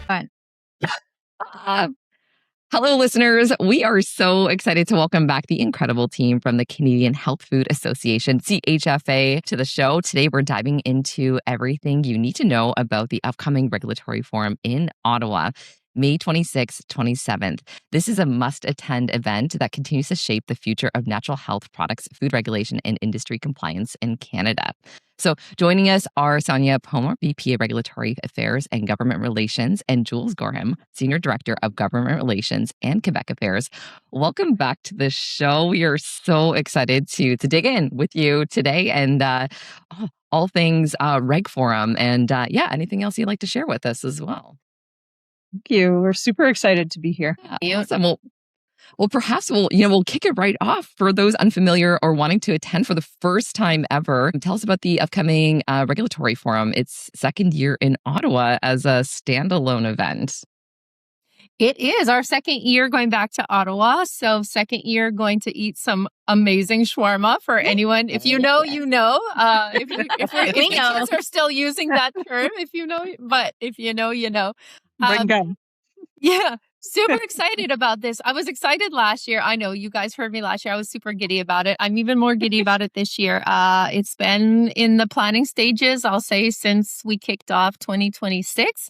Fine. Hello, listeners. We are so excited to welcome back the incredible team from the Canadian Health Food Association, CHFA, to the show. Today, we're diving into everything you need to know about the upcoming regulatory forum in Ottawa, May 26th, 27th. This is a must-attend event that continues to shape the future of natural health products, food regulation, and industry compliance in Canada. So joining us are Sonia, VP of Regulatory Affairs and Government Relations, and Jules Gorham, Senior Director of Government Relations and Quebec Affairs. Welcome back to the show. We are so excited to dig in with you today and all things Reg Forum and anything else you'd like to share with us as well. Thank you. We're super excited to be here. Yeah, awesome. Well, perhaps we'll kick it right off for those unfamiliar or wanting to attend for the first time ever. Tell us about the upcoming regulatory forum. It's second year in Ottawa as a standalone event. It is our second year going back to Ottawa. So second year going to eat some amazing shawarma for anyone. If you know, you know. If the kids are still using that term, if you know, but if you know, you know. Bring them. Yeah. Super excited about this. I was excited last year. I know you guys heard me last year. I was super giddy about it. I'm even more giddy about it this year. It's been in the planning stages, I'll say, since we kicked off 2026,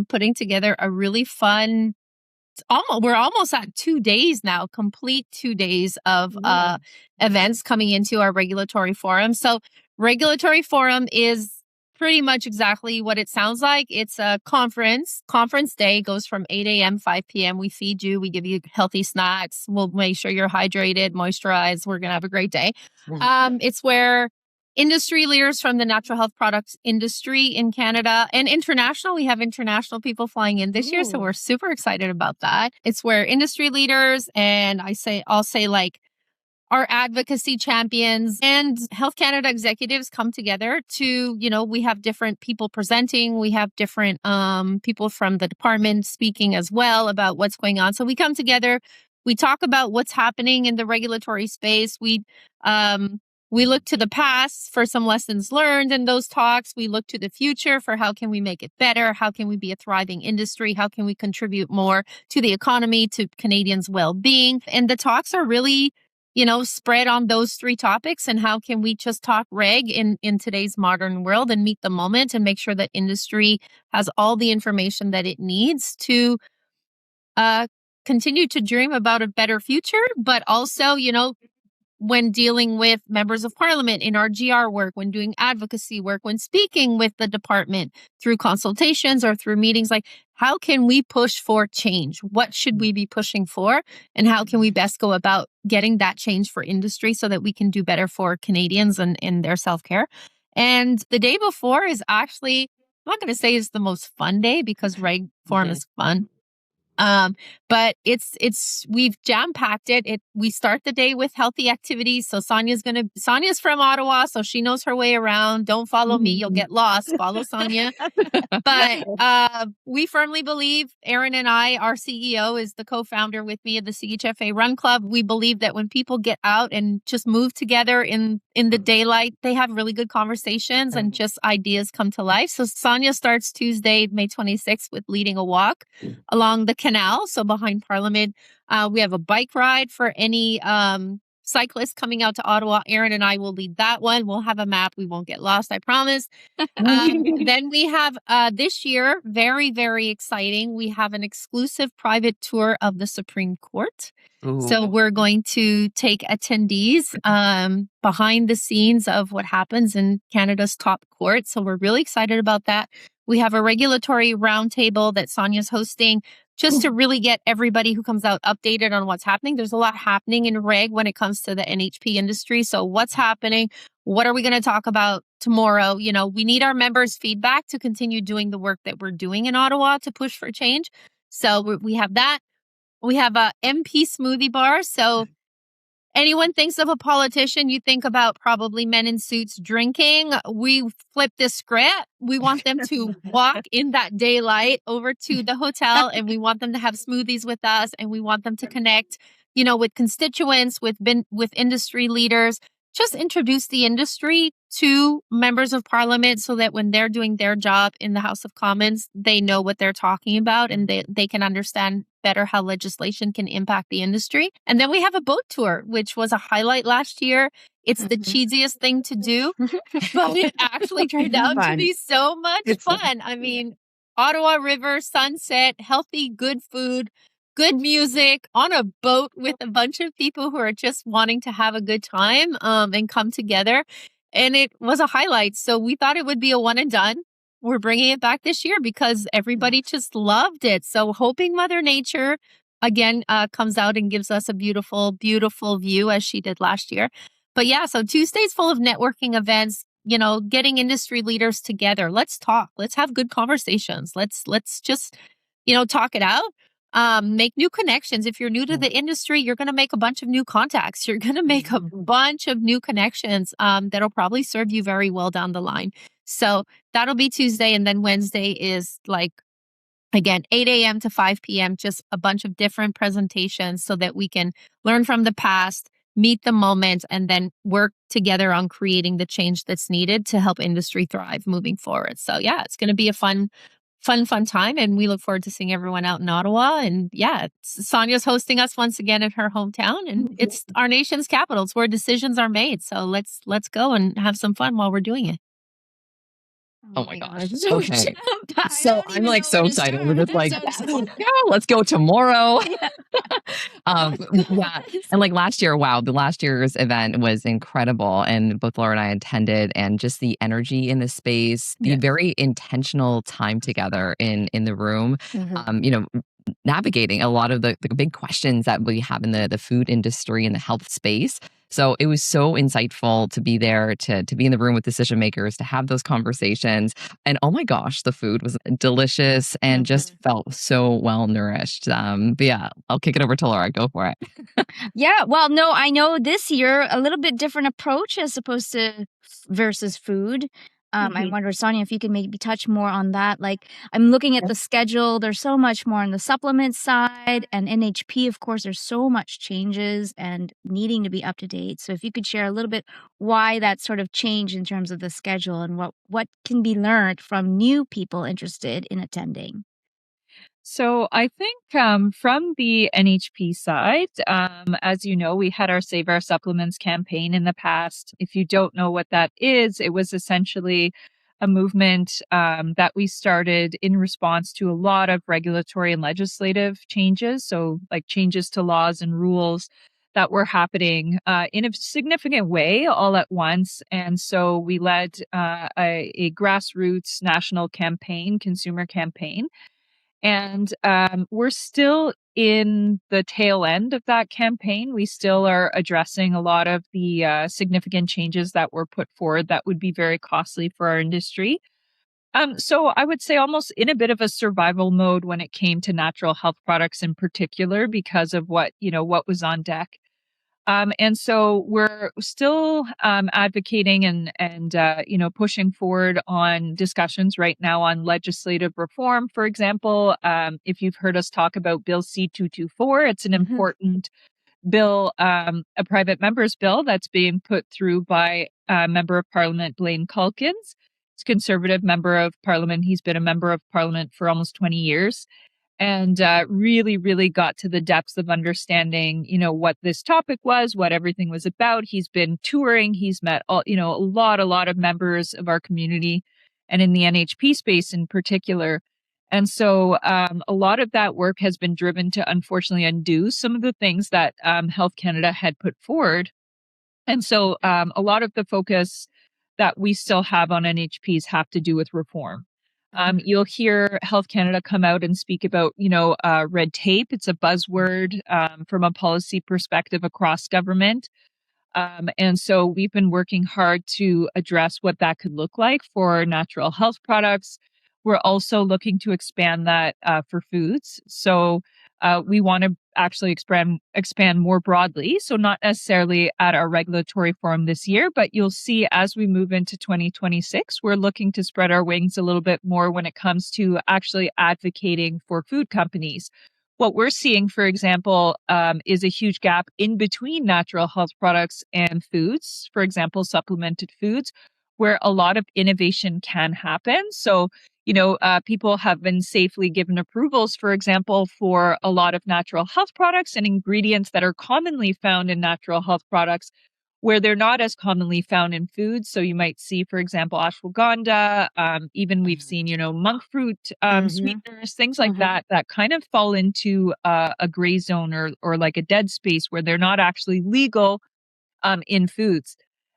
putting together a really fun, we're almost at 2 days now, complete 2 days of events coming into our regulatory forum. So regulatory forum is pretty much exactly what it sounds like. It's a conference. Conference day goes from 8 a.m., 5 p.m. We feed you. We give you healthy snacks. We'll make sure you're hydrated, moisturized. We're going to have a great day. It's where industry leaders from the natural health products industry in Canada and international, we have international people flying in this year. So we're super excited about that. It's where industry leaders and I'll say like our advocacy champions and Health Canada executives come together to, we have different people presenting. We have different people from the department speaking as well about what's going on. So we come together, we talk about what's happening in the regulatory space. We look to the past for some lessons learned in those talks. We look to the future for how can we make it better? How can we be a thriving industry? How can we contribute more to the economy, to Canadians' well-being? And the talks are really spread on those three topics and how can we just talk reg in today's modern world and meet the moment and make sure that industry has all the information that it needs to continue to dream about a better future, but also, when dealing with members of parliament in our GR work, when doing advocacy work, when speaking with the department through consultations or through meetings, like how can we push for change? What should we be pushing for? And how can we best go about getting that change for industry so that we can do better for Canadians and in their self-care? And the day before is actually, I'm not going to say it's the most fun day because Reg Forum is fun. But we've jam-packed it. We start the day with healthy activities. So Sonia's from Ottawa, so she knows her way around. Don't follow me. You'll get lost. Follow Sonia. But we firmly believe, Aaron and I, our CEO is the co-founder with me of the CHFA Run Club. We believe that when people get out and just move together in the daylight, they have really good conversations and just ideas come to life. So Sonia starts Tuesday, May 26th with leading a walk along the canal. So behind Parliament, we have a bike ride for any cyclists coming out to Ottawa. Aaron and I will lead that one. We'll have a map. We won't get lost, I promise. Then we have this year, very, very exciting. We have an exclusive private tour of the Supreme Court. Ooh. So we're going to take attendees behind the scenes of what happens in Canada's top court. So we're really excited about that. We have a regulatory roundtable that Sonia's hosting just to really get everybody who comes out updated on what's happening. There's a lot happening in reg when it comes to the NHP industry. So what's happening? What are we going to talk about tomorrow? We need our members' feedback to continue doing the work that we're doing in Ottawa to push for change. So we have that. We have a MP smoothie bar. So anyone thinks of a politician, you think about probably men in suits drinking. We flip this script. We want them to walk in that daylight over to the hotel, and we want them to have smoothies with us, and we want them to connect, with constituents, with industry leaders. Just introduce the industry to members of parliament so that when they're doing their job in the House of Commons, they know what they're talking about and they can understand better how legislation can impact the industry. And then we have a boat tour, which was a highlight last year. It's the cheesiest thing to do, but it actually turned out to be so much fun. I mean, Ottawa River, sunset, healthy, good food, good music on a boat with a bunch of people who are just wanting to have a good time and come together. And it was a highlight. So we thought it would be a one and done. We're bringing it back this year because everybody just loved it. So hoping Mother Nature again comes out and gives us a beautiful, beautiful view as she did last year. But yeah, so Tuesday's full of networking events, getting industry leaders together. Let's talk. Let's have good conversations. Let's just, talk it out. Make new connections. If you're new to the industry, you're going to make a bunch of new contacts. You're going to make a bunch of new connections that'll probably serve you very well down the line. So that'll be Tuesday. And then Wednesday is again, 8 a.m. to 5 p.m., just a bunch of different presentations so that we can learn from the past, meet the moment, and then work together on creating the change that's needed to help industry thrive moving forward. So yeah, it's going to be a fun time. And we look forward to seeing everyone out in Ottawa. And yeah, Sonia's hosting us once again in her hometown. And it's our nation's capital. It's where decisions are made. So let's go and have some fun while we're doing it. Oh my gosh. Okay. So I'm so excited. We're just let's go tomorrow. Yeah. And last year, wow, the last year's event was incredible. And both Laura and I attended, and just the energy in the space, the very intentional time together in the room, navigating a lot of the big questions that we have in the food industry and the health space. So it was so insightful to be there, to be in the room with decision makers, to have those conversations. And oh my gosh, the food was delicious and just felt so well nourished. But yeah, I'll kick it over to Laura. Go for it. Yeah, well, no, I know this year a little bit different approach as opposed to versus food. I wonder, Sonia, if you could maybe touch more on that. I'm looking at the schedule. There's so much more on the supplement side, and NHP, of course, there's so much changes and needing to be up to date. So if you could share a little bit why that sort of change in terms of the schedule and what can be learned from new people interested in attending. So I think from the NHP side, as you know, we had our Save Our Supplements campaign in the past. If you don't know what that is, it was essentially a movement that we started in response to a lot of regulatory and legislative changes. So changes to laws and rules that were happening in a significant way all at once. And so we led a grassroots national campaign, consumer campaign. And we're still in the tail end of that campaign. We still are addressing a lot of the significant changes that were put forward that would be very costly for our industry. So I would say almost in a bit of a survival mode when it came to natural health products in particular, because of what was on deck. And so we're still advocating and pushing forward on discussions right now on legislative reform. For example, if you've heard us talk about Bill C-224, it's an important bill, a private member's bill that's being put through by Member of Parliament Blaine Calkins. He's a Conservative Member of Parliament. He's been a Member of Parliament for almost 20 years. And really, really got to the depths of understanding, what this topic was, what everything was about. He's been touring. He's met, a lot of members of our community and in the NHP space in particular. And so a lot of that work has been driven to, unfortunately, undo some of the things that Health Canada had put forward. And so a lot of the focus that we still have on NHPs have to do with reform. You'll hear Health Canada come out and speak about, red tape. It's a buzzword from a policy perspective across government. And so we've been working hard to address what that could look like for natural health products. We're also looking to expand that for foods. So we want to actually expand more broadly. So not necessarily at our regulatory forum this year, but you'll see as we move into 2026, we're looking to spread our wings a little bit more when it comes to actually advocating for food companies. What we're seeing, for example, is a huge gap in between natural health products and foods, for example, supplemented foods, where a lot of innovation can happen. So, people have been safely given approvals, for example, for a lot of natural health products and ingredients that are commonly found in natural health products where they're not as commonly found in foods. So you might see, for example, ashwagandha, even we've seen, monk fruit sweeteners, things like that kind of fall into a gray zone or like a dead space where they're not actually legal in foods.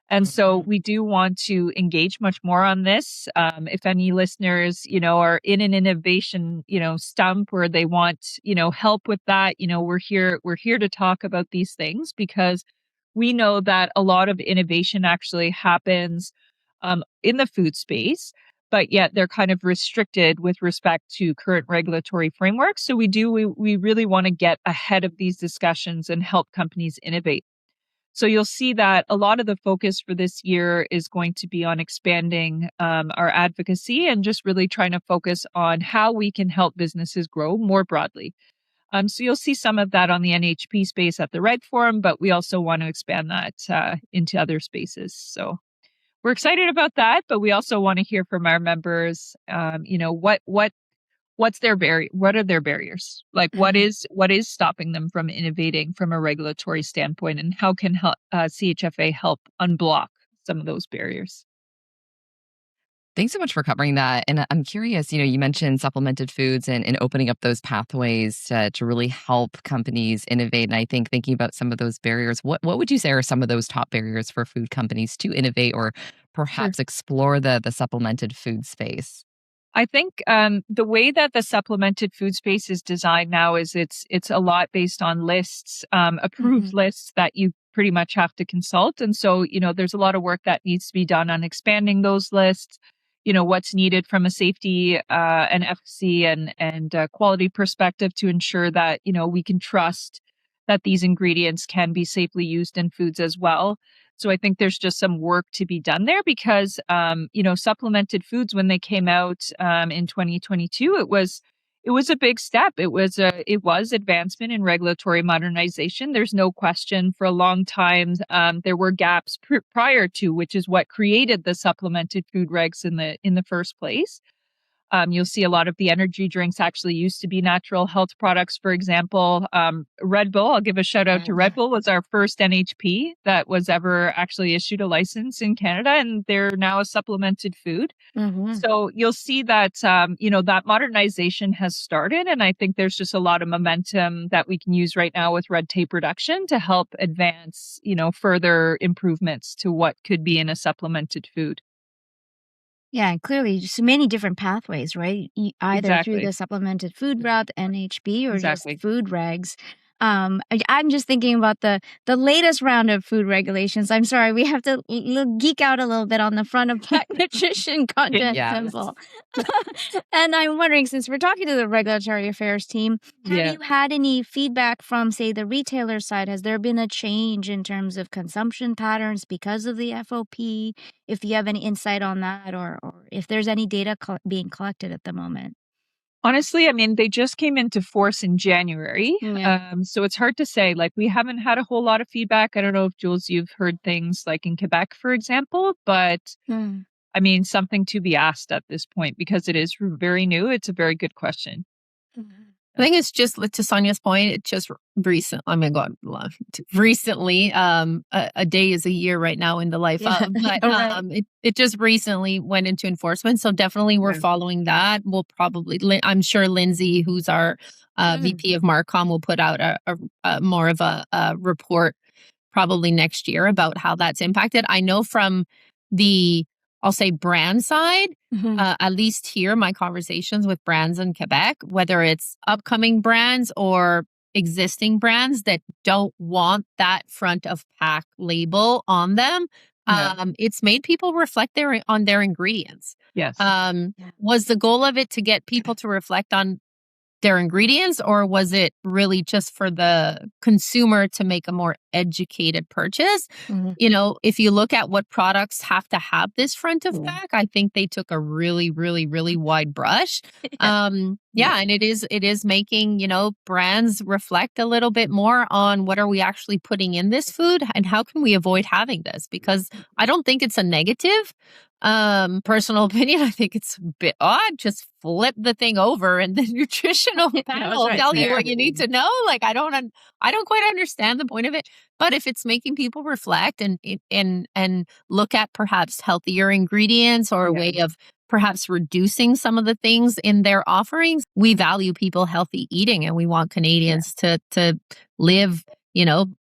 And so we do want to engage much more on this. If any listeners, are in an innovation, stump where they want, help with that, we're here to talk about these things because we know that a lot of innovation actually happens in the food space, but yet they're kind of restricted with respect to current regulatory frameworks. So we really want to get ahead of these discussions and help companies innovate. So you'll see that a lot of the focus for this year is going to be on expanding our advocacy and just really trying to focus on how we can help businesses grow more broadly. So you'll see some of that on the NHP space at the Reg Forum, but we also want to expand that into other spaces. So we're excited about that, but we also want to hear from our members. What's their barrier? What are their barriers? Like what is stopping them from innovating from a regulatory standpoint, and how can CHFA help unblock some of those barriers? Thanks so much for covering that. And I'm curious, you mentioned supplemented foods and opening up those pathways to really help companies innovate. And I think thinking about some of those barriers, what would you say are some of those top barriers for food companies to innovate or perhaps explore the supplemented food space? I think the way that the supplemented food space is designed now is it's a lot based on lists, approved lists that you pretty much have to consult. And so, there's a lot of work that needs to be done on expanding those lists. What's needed from a safety and efficacy and quality perspective to ensure that, we can trust that these ingredients can be safely used in foods as well. So I think there's just some work to be done there because, supplemented foods, when they came out in 2022, it was a big step. It was advancement in regulatory modernization. There's no question. For a long time, there were gaps prior to, which is what created the supplemented food regs in the first place. You'll see a lot of the energy drinks actually used to be natural health products. For example, Red Bull, I'll give a shout out to Red Bull, was our first NHP that was ever actually issued a license in Canada, and they're now a supplemented food. So you'll see that, that modernization has started. And I think there's just a lot of momentum that we can use right now with red tape reduction to help advance, further improvements to what could be in a supplemented food. Yeah, and clearly just many different pathways, right? Either through the supplemented food route, the NHB, or just food regs. I'm just thinking about the latest round of food regulations. I'm sorry, we have to geek out a little bit on the front of pack nutrition content symbol. And I'm wondering, since we're talking to the regulatory affairs team, have you had any feedback from, say, the retailer side? Has there been a change in terms of consumption patterns because of the FOP? If you have any insight on that, or if there's any data being collected at the moment. Honestly, I mean, they just came into force in January. So it's hard to say. Like, we haven't had a whole lot of feedback. I don't know if, Jules, you've heard things like in Quebec, for example, but I mean, something to be asked at this point because it is very new. It's a very good question. I think it's just, to Sonia's point, it's just recent. Oh my God, recently, a day is a year right now in the life of, but it just recently went into enforcement. So definitely we're following that. We'll probably, I'm sure Lindsay, who's our VP of Marcom, will put out a more of a report probably next year about how that's impacted. I know from the, I'll say, brand side, at least here, my conversations with brands in Quebec, whether it's upcoming brands or existing brands that don't want that front of pack label on them, it's made people reflect on their ingredients. Yes. Was the goal of it to get people to reflect on their ingredients, or was it really just for the consumer to make a more educated purchase? If you look at what products have to have this front of pack, I think they took a really, really, really wide brush. And it is making, brands reflect a little bit more on what are we actually putting in this food and how can we avoid having this? Because I don't think it's a negative. Personal opinion, I think it's a bit odd. Just flip the thing over and the nutritional panel will tell you what you need to know. Like, I don't quite understand the point of it. But if it's making people reflect and look at perhaps healthier ingredients or a way of perhaps reducing some of the things in their offerings, we value people healthy eating, and we want Canadians to live,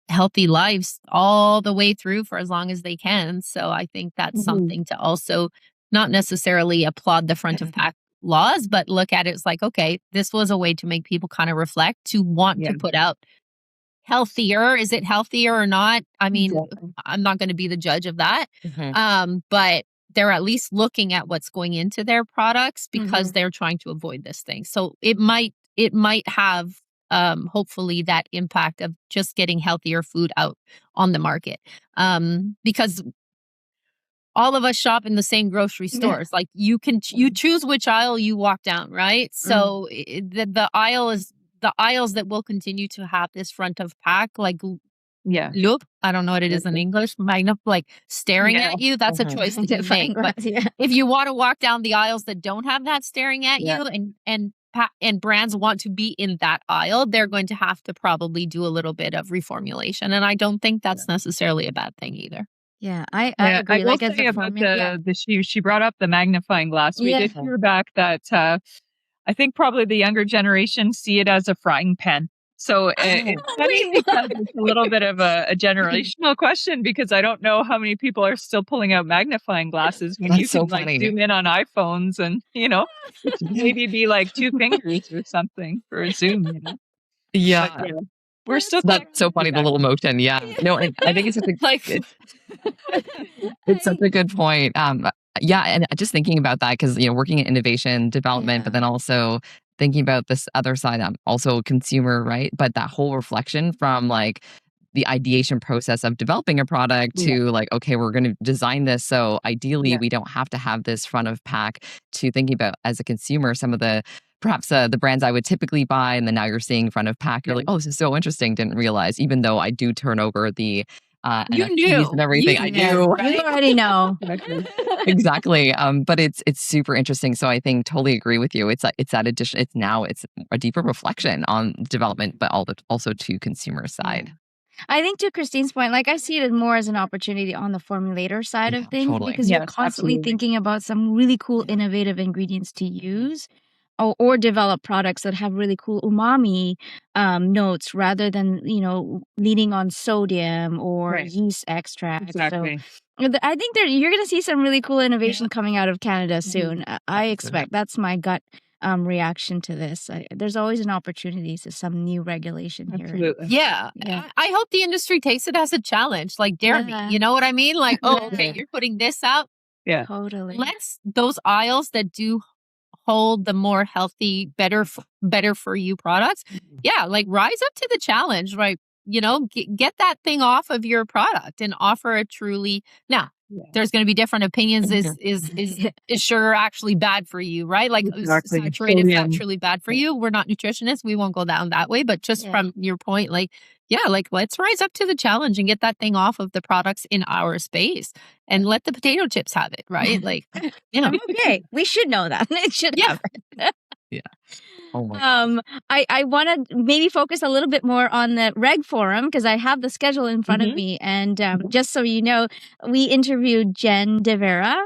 healthy lives all the way through for as long as they can. So I think that's something to also not necessarily applaud the front of pack laws, but look at it as like, okay, this was a way to make people kind of reflect, to want to put out healthier. Is it healthier or not? I mean, I'm not going to be the judge of that. But they're at least looking at what's going into their products because they're trying to avoid this thing. So it might have hopefully that impact of just getting healthier food out on the market. Because all of us shop in the same grocery stores. Like you choose which aisle you walk down, right? So the aisles that will continue to have this front of pack, like loop, I don't know what it is in English, like staring at you, that's a choice that you make. But if you want to walk down the aisles that don't have that staring at you and brands want to be in that aisle, they're going to have to probably do a little bit of reformulation. And I don't think that's necessarily a bad thing either. Yeah, I agree. I will say about she brought up the magnifying glass. We did hear back that I think probably the younger generation see it as a frying pan. So it's funny because it's a little bit of a generational question, because I don't know how many people are still pulling out magnifying glasses when you can zoom in on iPhones and, maybe be like 2 fingers or something for a zoom. Yeah. We're still that's so funny, the little motion. Yeah. No, I think it's just it's such a good point. And just thinking about that, because working in innovation development, but then also thinking about this other side, I'm also a consumer, right? But that whole reflection from like the ideation process of developing a product to like, okay, we're going to design this. So ideally, we don't have to have this front of pack, to thinking about as a consumer, some of the perhaps the brands I would typically buy. And then now you're seeing front of pack. You're like, oh, this is so interesting. Didn't realize, even though I do turn over the NFTs and everything. I do. Right? You already know. Exactly. But it's super interesting. So I think totally agree with you. It's that addition. It's a deeper reflection on development, but also to consumer side. I think to Christine's point, like I see it more as an opportunity on the formulator side of things, because you're constantly thinking about some really cool, innovative ingredients to use. Or develop products that have really cool umami notes, rather than leaning on sodium or yeast extract. Exactly. So I think you're going to see some really cool innovation coming out of Canada soon. I expect. That's my gut reaction to this. There's always an opportunity to some new regulation here. Absolutely. Yeah. I hope the industry takes it as a challenge. Like, dare me. You know what I mean? Like, okay, you're putting this out. Yeah. Totally. Let's those aisles that do hold the more healthy, better for you products. Yeah, like rise up to the challenge, right? Get that thing off of your product and offer a truly. Now, there's going to be different opinions. Is sugar actually bad for you, right? Like saturated fat truly bad for you? We're not nutritionists. We won't go down that way. But just from your point, like let's rise up to the challenge and get that thing off of the products in our space and let the potato chips have it, right? Like, okay, we should know that. It should happen. Yeah. Oh my God. I want to maybe focus a little bit more on the Reg Forum, because I have the schedule in front of me. And just so you know, we interviewed Jen De Vera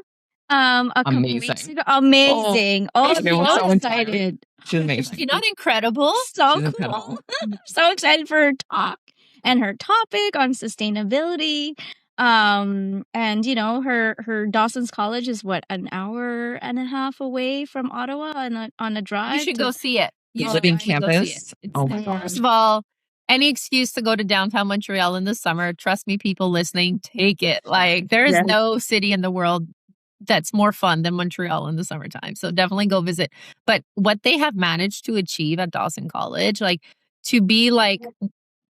a couple weeks ago. Amazing. Oh, so excited. She's amazing. She's not incredible. So cool. Incredible. So excited for her talk and her topic on sustainability. And her Dawson's College is an hour and a half away from Ottawa on a drive. You should go see it. Living campus. Oh my God. First of all, any excuse to go to downtown Montreal in the summer, trust me, people listening, take it. Like, there is no city in the world that's more fun than Montreal in the summertime. So definitely go visit. But what they have managed to achieve at Dawson College, like to be like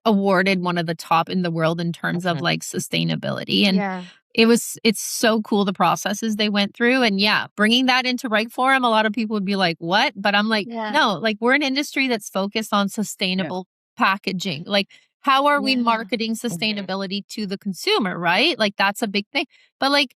awarded one of the top in the world in terms of like sustainability. And it's so cool, the processes they went through. And bringing that into Reg Forum, a lot of people would be like, what? But I'm like, no, like we're an industry that's focused on sustainable packaging. Like, how are we marketing sustainability to the consumer, right? Like, that's a big thing. But like,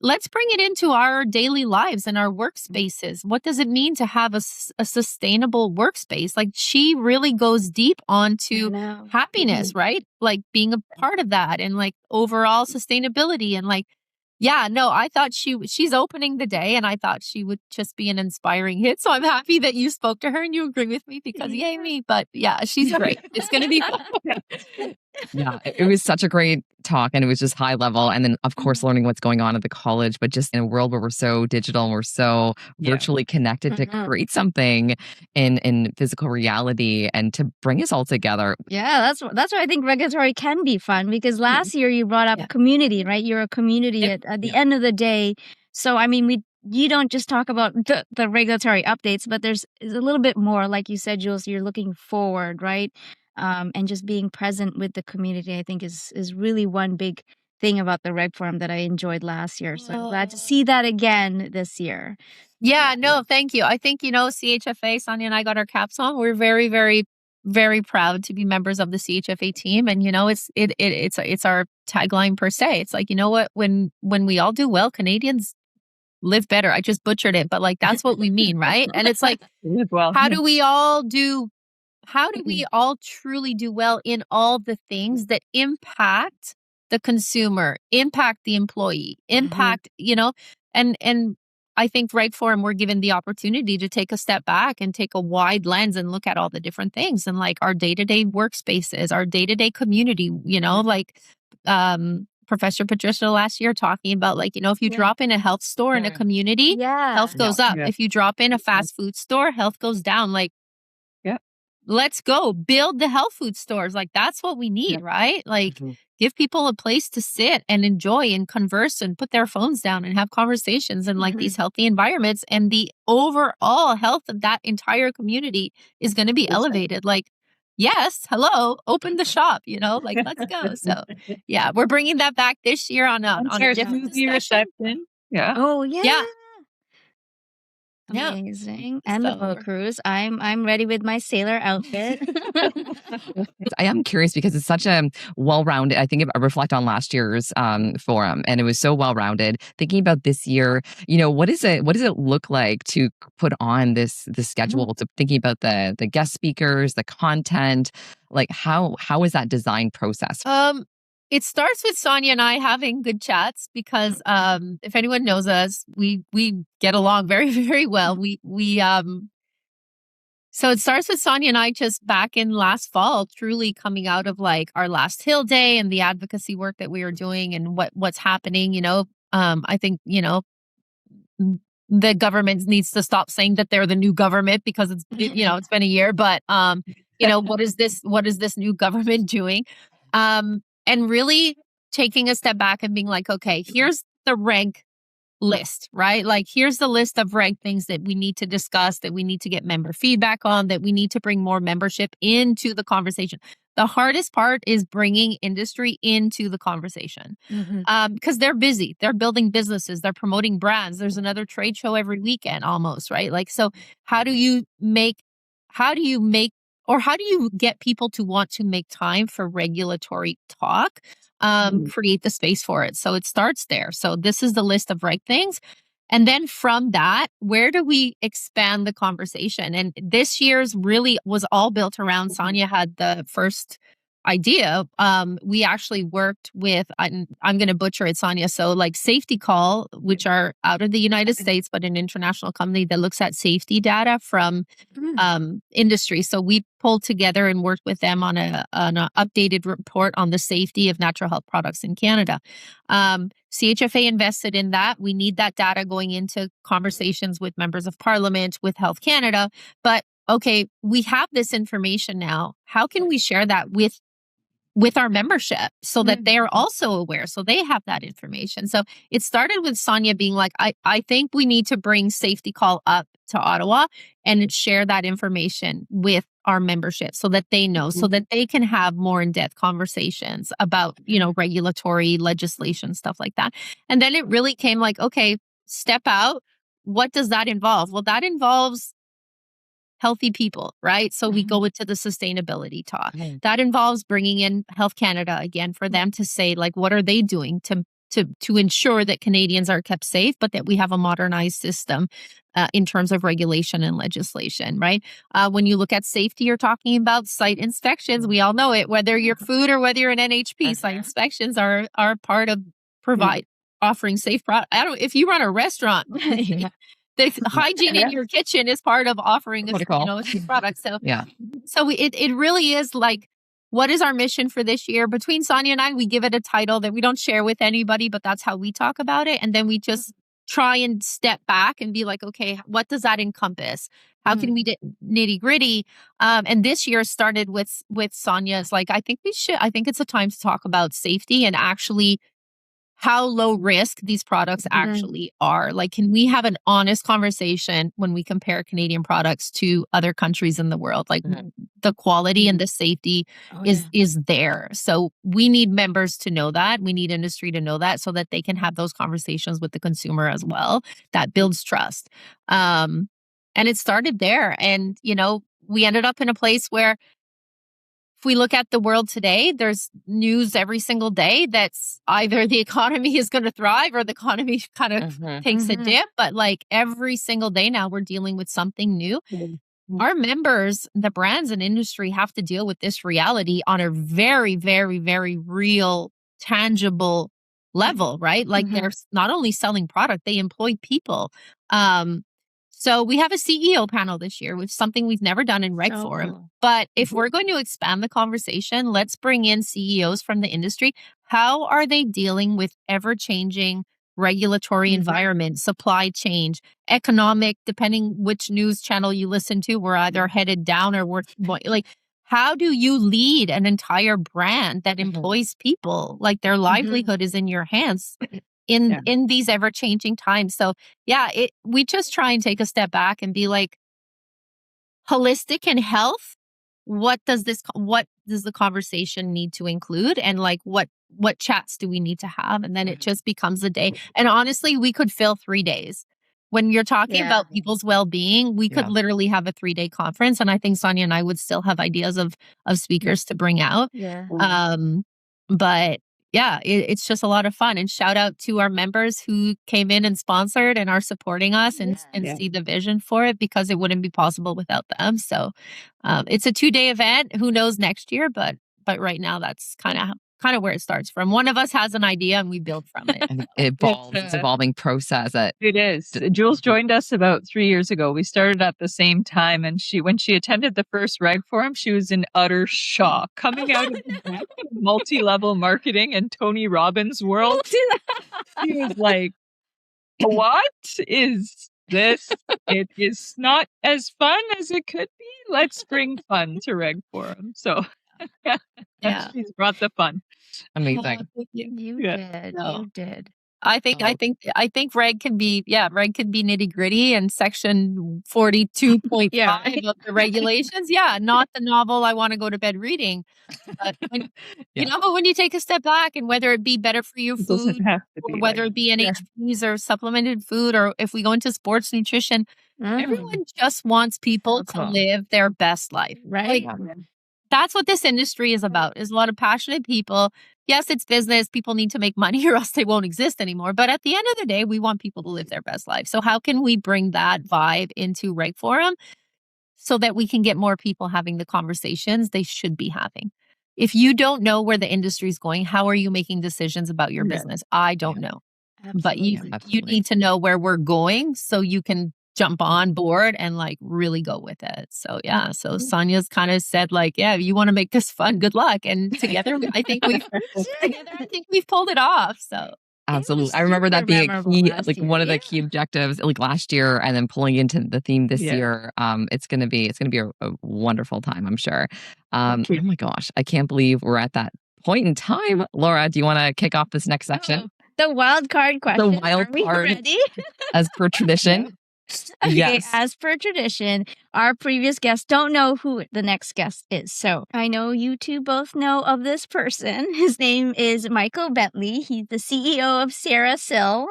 let's bring it into our daily lives and our workspaces. What does it mean to have a sustainable workspace? Like, she really goes deep onto happiness, right? Like being a part of that and like overall sustainability and like, yeah, no, I thought she's opening the day and I thought she would just be an inspiring hit. So I'm happy that you spoke to her and you agree with me because yay me. But yeah, she's great. It's going to be fun. Yeah, it was such a great talk and it was just high level. And then, of course, learning what's going on at the college, but just in a world where we're so digital and we're so virtually connected to create something in physical reality and to bring us all together. Yeah, that's why I think regulatory can be fun because last year you brought up community, right? You're a community at the end of the day. So, I mean, you don't just talk about the regulatory updates, but there's a little bit more, like you said, Jules, you're looking forward, right? And just being present with the community, I think is really one big thing about the Reg Forum that I enjoyed last year. So I'm glad to see that again this year. Yeah, no, thank you. I think, CHFA, Sonia and I got our caps on. We're very, very, very proud to be members of the CHFA team. And, it's our tagline per se. It's like, you know what, when we all do well, Canadians live better. I just butchered it, but like, that's what we mean, right? And it's like, how do we all truly do well in all the things that impact the consumer, impact the employee, impact, and I think Reg Forum, we're given the opportunity to take a step back and take a wide lens and look at all the different things and like our day-to-day workspaces, our day-to-day community, like Professor Patricia last year talking about like, if you drop in a health store in a community, health goes up. If you drop in a fast food store, health goes down. Like, let's go build the health food stores. Like, that's what we need, right? Like, give people a place to sit and enjoy and converse and put their phones down and have conversations and like these healthy environments. And the overall health of that entire community is going to be elevated. Like, yes, hello, open the shop, like, let's go. So yeah, we're bringing that back this year on a different reception. Yeah. Oh, yeah. Yeah. Amazing. And the boat cruise. I'm ready with my sailor outfit. I am curious because it's such a well-rounded, I think if I reflect on last year's forum and it was so well-rounded. Thinking about this year, what does it look like to put on this schedule? To thinking about the guest speakers, the content, like how is that design process? It starts with Sonia and I having good chats because if anyone knows us, we get along very, very well. So it starts with Sonia and I just back in last fall, truly coming out of like our last Hill Day and the advocacy work that we were doing and what's happening. I think the government needs to stop saying that they're the new government because it's it's been a year. But what is this new government doing? And really taking a step back and being like, okay, here's the reg list, right? Like, here's the list of reg things that we need to discuss, that we need to get member feedback on, that we need to bring more membership into the conversation. The hardest part is bringing industry into the conversation because they're busy. They're building businesses. They're promoting brands. There's another trade show every weekend almost, right? Like, so how do you get people to want to make time for regulatory talk, create the space for it? So it starts there. So this is the list of reg things. And then from that, where do we expand the conversation? And this year's really was all built around, Sonia had the first idea. We actually worked with, I'm going to butcher it, Sonia. So like Safety Call, which are out of the United States, but an international company that looks at safety data from industry. So we pulled together and worked with them on an updated report on the safety of natural health products in Canada. CHFA invested in that. We need that data going into conversations with members of parliament, with Health Canada. But okay, we have this information now. How can we share that with our membership so that they're also aware, so they have that information? So it started with Sonia being like, I think we need to bring Safety Call up to Ottawa and share that information with our membership so that they know, so that they can have more in-depth conversations about, regulatory legislation, stuff like that. And then it really came like, okay, step out. What does that involve? Well, that involves healthy people, right? So we go into the sustainability talk. That involves bringing in Health Canada again for them to say, like, what are they doing to to ensure that Canadians are kept safe, but that we have a modernized system in terms of regulation and legislation, right? When you look at safety, you're talking about site inspections. We all know it, whether you're food or whether you're an NHP, site inspections are part of offering safe product. If you run a restaurant, the hygiene in your kitchen is part of offering a safe product. So it really is like, what is our mission for this year? Between Sonia and I, we give it a title that we don't share with anybody, but that's how we talk about it. And then we just try and step back and be like, okay, what does that encompass? How can we nitty gritty? And this year started with Sonia's like, I think it's a time to talk about safety and actually how low risk these products actually are. Like, can we have an honest conversation when we compare Canadian products to other countries in the world? Like the quality and the safety is there. So we need members to know that. We need industry to know that so that they can have those conversations with the consumer as well. That builds trust. And it started there. And, we ended up in a place where if we look at the world today, there's news every single day that's either the economy is going to thrive or the economy kind of takes a dip. But like every single day now, we're dealing with something new. Our members, the brands and industry have to deal with this reality on a very, very, very real, tangible level, right? Like they're not only selling product, they employ people. So we have a CEO panel this year, which is something we've never done in Reg Forum. Cool. But if we're going to expand the conversation, let's bring in CEOs from the industry. How are they dealing with ever-changing regulatory environment, supply chain, economic, depending which news channel you listen to, we're either headed down or we're like, how do you lead an entire brand that employs people? Like their livelihood is in your hands. In these ever-changing times. So we just try and take a step back and be like, holistic and health, what does the conversation need to include? And like what chats do we need to have? And then it just becomes a day. And honestly, we could fill 3 days. When you're talking about people's well-being, we could literally have a 3-day conference. And I think Sonia and I would still have ideas of speakers to bring out. But it's just a lot of fun. And shout out to our members who came in and sponsored and are supporting us and see the vision for it, because it wouldn't be possible without them. So it's a 2-day event. Who knows next year? But right now, that's kind of where it starts from. One of us has an idea and we build from it. And it evolves. It's an evolving process. It is. Jules joined us about 3 years ago. We started at the same time. And when she attended the first Reg Forum, she was in utter shock. Coming out of multi-level marketing and Tony Robbins' world, she was like, what is this? It is not as fun as it could be. Let's bring fun to Reg Forum. So she's brought the fun. Amazing. You did. You did. I think Reg can be nitty gritty and section 42.5 of the regulations. Not the novel I want to go to bed reading. But when, but when you take a step back, and whether it be better for you food, or whether it be NHPs or supplemented food, or if we go into sports nutrition, everyone just wants people to live their best life. Right. That's what this industry is about, is a lot of passionate people. Yes, it's business. People need to make money or else they won't exist anymore. But at the end of the day, we want people to live their best life. So how can we bring that vibe into Reg Forum so that we can get more people having the conversations they should be having? If you don't know where the industry is going, how are you making decisions about your business? I don't know. Absolutely. But you need to know where we're going so you can jump on board and like really go with it. So so Sonia's kind of said like, you want to make this fun, good luck. And together I think we've pulled it off. So absolutely. I remember that being a key, like one of the key objectives like last year, and then pulling into the theme this year. It's gonna be a wonderful time, I'm sure. Oh my gosh, I can't believe we're at that point in time. Laura, do you want to kick off this next section? The wild card question. The wild card, ready? As per tradition. Okay, as per tradition, our previous guests don't know who the next guest is. So I know you two both know of this person. His name is Michael Bentley. He's the CEO of Sarah Sill.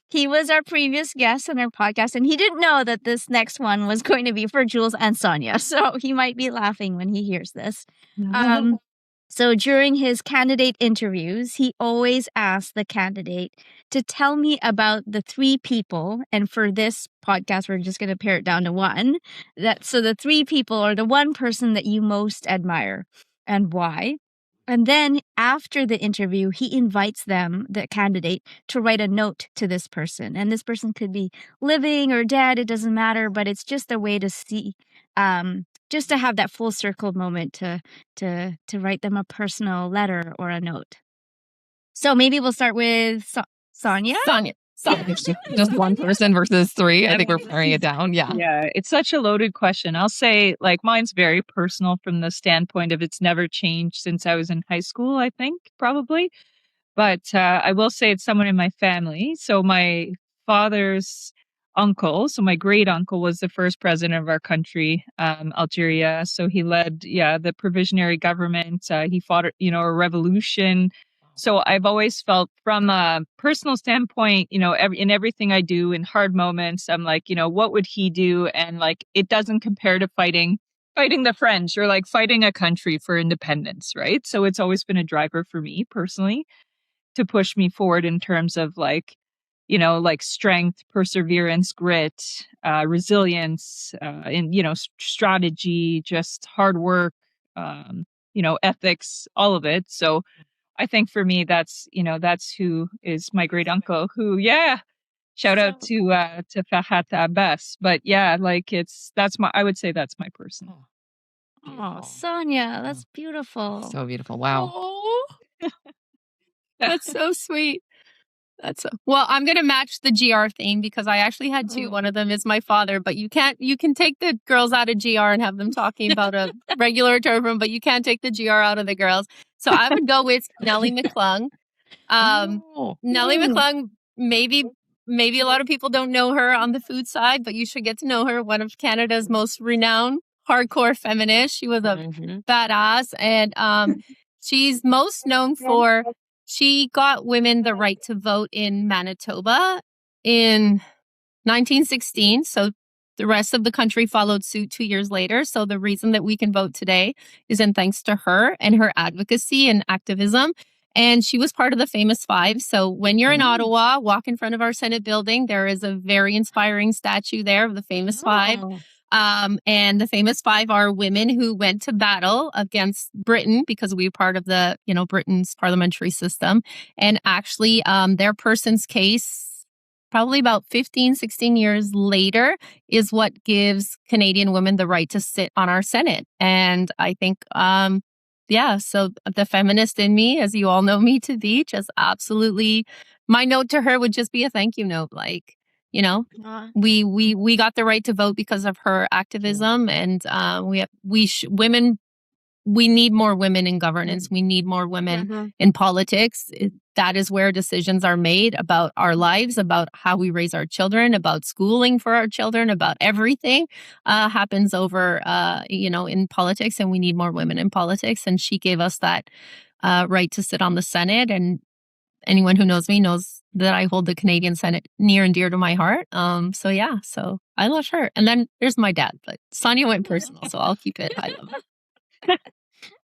He was our previous guest on our podcast, and he didn't know that this next one was going to be for Jules and Sonia. So he might be laughing when he hears this. So during his candidate interviews, he always asked the candidate to tell me about the 3 people. And for this podcast, we're just going to pare it down to 1. So the 3 people are the 1 person that you most admire and why. And then after the interview, he invites them, the candidate, to write a note to this person. And this person could be living or dead, it doesn't matter, but it's just a way to see, just to have that full circle moment to write them a personal letter or a note. So maybe we'll start with Sonia. Sonia. Just 1 person versus 3. I think we're paring it down. Yeah. Yeah, it's such a loaded question. I'll say, like, mine's very personal from the standpoint of it's never changed since I was in high school, I think, probably. But I will say it's someone in my family. So my father's uncle, so my great uncle, was the first president of our country, Algeria. So he led, the provisionary government. He fought, a revolution. So I've always felt, from a personal standpoint, in everything I do, in hard moments, I'm like, what would he do? And like, it doesn't compare to fighting the French or like fighting a country for independence, right? So it's always been a driver for me personally to push me forward in terms of like strength, perseverance, grit, resilience, and, strategy, just hard work, ethics, all of it. So I think for me, that's who is my great uncle who, shout out to Fahat Abbas. But like I would say that's my person. Oh, Sonia, that's beautiful. So beautiful. Wow. Oh, that's so sweet. Well, I'm going to match the GR theme because I actually had 2. One of them is my father, but you can take the girls out of GR and have them talking about a regulatory forum, but you can't take the GR out of the girls. So I would go with Nellie McClung. Nellie McClung, maybe a lot of people don't know her on the food side, but you should get to know her. One of Canada's most renowned hardcore feminists. She was a badass, and she's most known for she got women the right to vote in Manitoba in 1916. So the rest of the country followed suit 2 years later. So the reason that we can vote today is in thanks to her and her advocacy and activism. And she was part of the Famous 5. So when you're in Ottawa, walk in front of our Senate building. There is a very inspiring statue there of the Famous 5. And the Famous 5 are women who went to battle against Britain because we were part of the, Britain's parliamentary system. And actually, their person's case, probably about 15, 16 years later, is what gives Canadian women the right to sit on our Senate. And I think, so the feminist in me, as you all know me to be, just absolutely, my note to her would just be a thank you note. Like, we got the right to vote because of her activism, and women. We need more women in governance. We need more women in politics. That is where decisions are made about our lives, about how we raise our children, about schooling for our children, about everything happens over, in politics, and we need more women in politics. And she gave us that right to sit on the Senate. And anyone who knows me knows that I hold the Canadian Senate near and dear to my heart. So I love her. And then there's my dad, but Sonia went personal, so I'll keep it high level.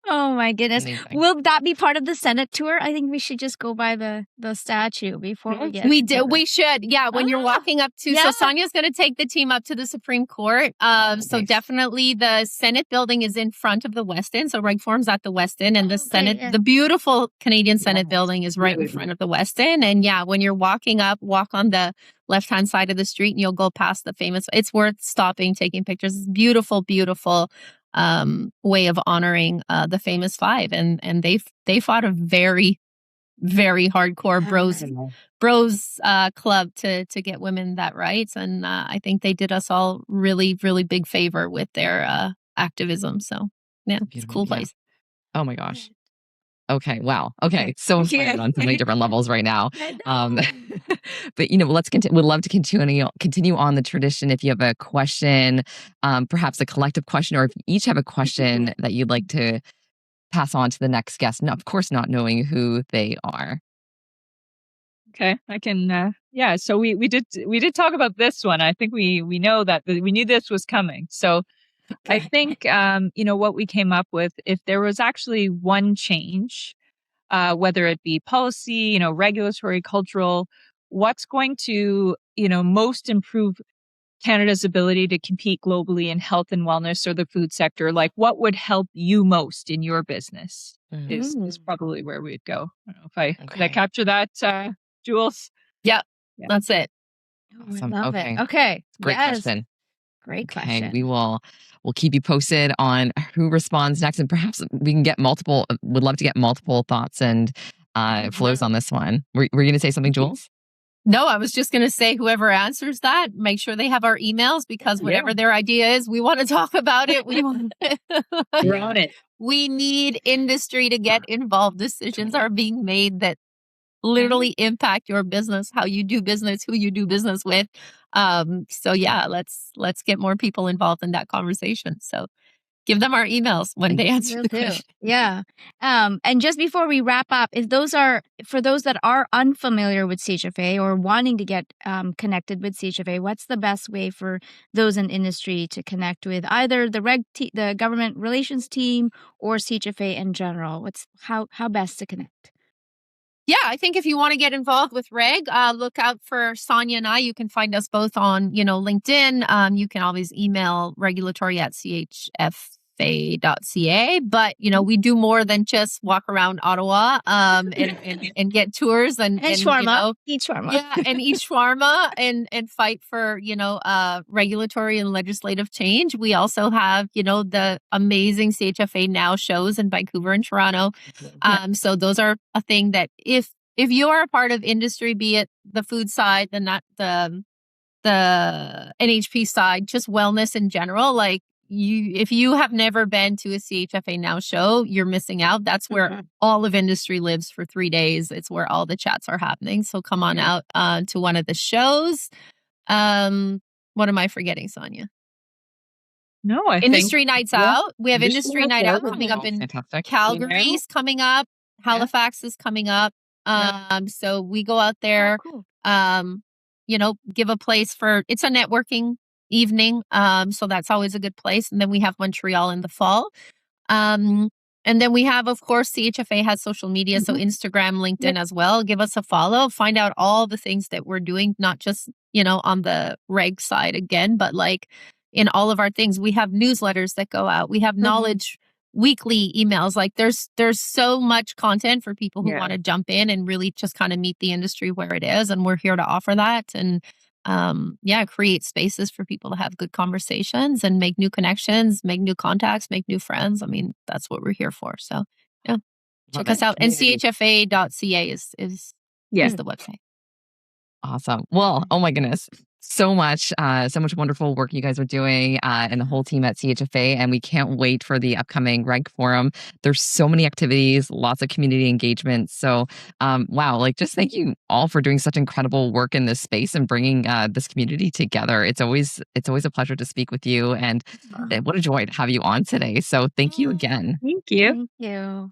Oh my goodness. Amazing. Will that be part of the Senate tour? I think we should just go by the statue before we get We should. Yeah, when you're walking up to so Sonia's going to take the team up to the Supreme Court. So definitely the Senate building is in front of the West End. So Reg Forum's at the West End, and the Senate, the beautiful Canadian Senate building is right in front of the West End. And when you're walking up, walk on the left-hand side of the street and you'll go past the Famous. It's worth stopping, taking pictures. It's beautiful, beautiful way of honoring the Famous 5, and they fought a very, very hardcore bros club to get women that rights, and I think they did us all really, really big favor with their activism. So it's a cool place. Oh my gosh. Okay. Wow. Okay. So inspired on so many different levels right now. But let's continue. We'd love to continue on the tradition. If you have a question, perhaps a collective question, or if you each have a question that you'd like to pass on to the next guest, and of course, not knowing who they are. Okay, I can. So we did talk about this one. I think we know that we knew this was coming. So I think, what we came up with, if there was actually one change, whether it be policy, regulatory, cultural, what's going to, most improve Canada's ability to compete globally in health and wellness or the food sector? Like, what would help you most in your business is probably where we'd go. I don't know if did I capture that, Jules? Yeah, Yeah. that's it. Awesome. I love Okay. it. Okay. Great question. Great Okay, question. we'll keep you posted on who responds next, and perhaps we can get multiple. Would love to get multiple thoughts and flows on this one. Were you going to say something, Jules? No, I was just going to say whoever answers that, make sure they have our emails, because whatever their idea is, we want to talk about it. We're on it. We need industry to get involved. Decisions are being made that literally impact your business, how you do business, who you do business with. So yeah, let's get more people involved in that conversation. So give them our emails when they answer the question. Yeah. And just before we wrap up, for those that are unfamiliar with CHFA or wanting to get connected with CHFA, what's the best way for those in industry to connect with either the government relations team or CHFA in general? How best to connect? Yeah, I think if you want to get involved with Reg, look out for Sonia and I. You can find us both on, LinkedIn. You can always email regulatory@chfa.ca. But, we do more than just walk around Ottawa and get tours and shawarma. Eat shawarma. Yeah, and eat shawarma and fight for, regulatory and legislative change. We also have, the amazing CHFA Now shows in Vancouver and Toronto. So those are a thing that if you are a part of industry, be it the food side, the NHP side, just wellness in general, like if you have never been to a CHFA Now show, you're missing out. That's where all of industry lives for 3 days. It's where all the chats are happening. So come on out to one of the shows. What am I forgetting, Sonia? No, I Industry think Nights Out. We have Industry Night Out coming up in Calgary's coming up. Halifax is coming up. So we go out there, give a place it's a networking evening. So that's always a good place. And then we have Montreal in the fall. And then we have, of course, CHFA has social media. So Instagram, LinkedIn as well. Give us a follow. Find out all the things that we're doing, not just, on the reg side again, but like in all of our things. We have newsletters that go out. We have knowledge weekly emails. Like there's so much content for people who want to jump in and really just kind of meet the industry where it is. And we're here to offer that. And create spaces for people to have good conversations and make new connections, make new contacts, make new friends. I mean, that's what we're here for. So check us out. And chfa.ca is the website. Awesome. Well, oh my goodness. So much wonderful work you guys are doing and the whole team at CHFA. And we can't wait for the upcoming Reg Forum. There's so many activities, lots of community engagement. So, just thank you all for doing such incredible work in this space and bringing this community together. It's always a pleasure to speak with you. And what a joy to have you on today. So thank you again. Thank you. Thank you.